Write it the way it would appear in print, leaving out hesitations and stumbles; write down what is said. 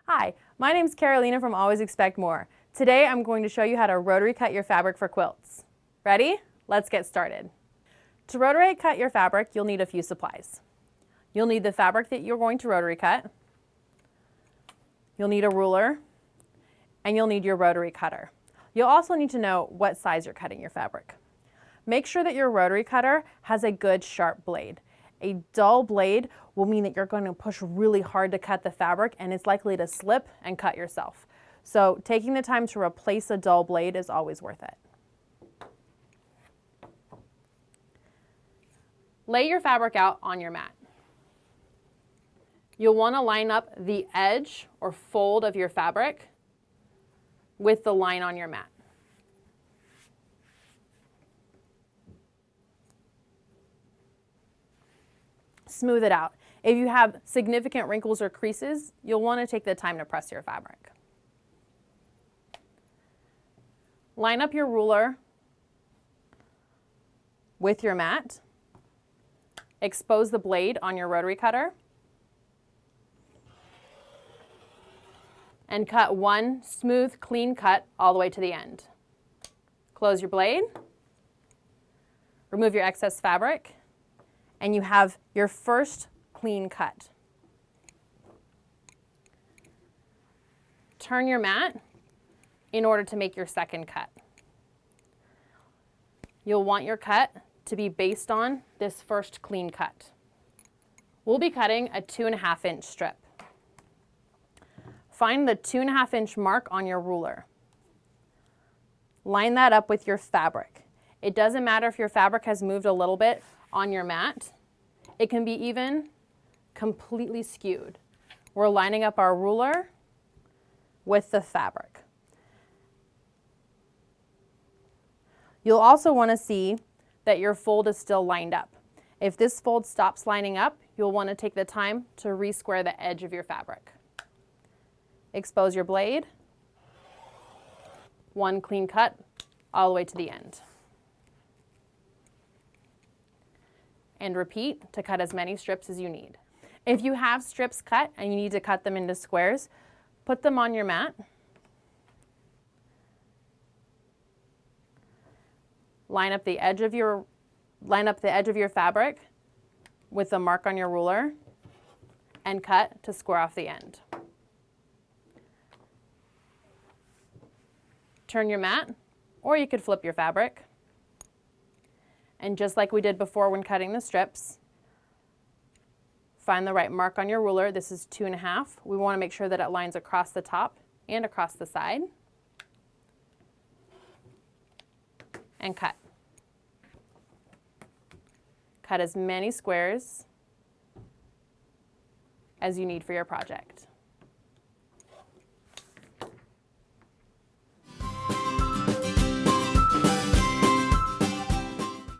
Hi, my name is Carolina from Always Expect More. Today I'm going to show you how to rotary cut your fabric for quilts. Ready? Let's get started. To rotary cut your fabric, you'll need a few supplies. You'll need the fabric that you're going to rotary cut. You'll need a ruler, and you'll need your rotary cutter. You'll also need to know what size you're cutting your fabric. Make sure that your rotary cutter has a good sharp blade. A dull blade will mean that you're going to push really hard to cut the fabric and it's likely to slip and cut yourself. So taking the time to replace a dull blade is always worth it. Lay your fabric out on your mat. You'll want to line up the edge or fold of your fabric with the line on your mat. Smooth it out. If you have significant wrinkles or creases, you'll want to take the time to press your fabric. Line up your ruler with your mat. Expose the blade on your rotary cutter. And cut one smooth, clean cut all the way to the end. Close your blade. Remove your excess fabric. And you have your first clean cut. Turn your mat in order to make your second cut. You'll want your cut to be based on this first clean cut. We'll be cutting a 2.5 inch strip. Find the 2.5 inch mark on your ruler. Line that up with your fabric. It doesn't matter if your fabric has moved a little bit on your mat. It can be even completely skewed. We're lining up our ruler with the fabric. You'll also want to see that your fold is still lined up. If this fold stops lining up, you'll want to take the time to re-square the edge of your fabric. Expose your blade. One clean cut all the way to the end. And repeat to cut as many strips as you need. If you have strips cut and you need to cut them into squares, put them on your mat. Line up the edge of your fabric with the mark on your ruler and cut to square off the end. Turn your mat, or you could flip your fabric. And just like we did before when cutting the strips, find the right mark on your ruler. This is 2.5. We want to make sure that it lines across the top and across the side. And cut. Cut as many squares as you need for your project.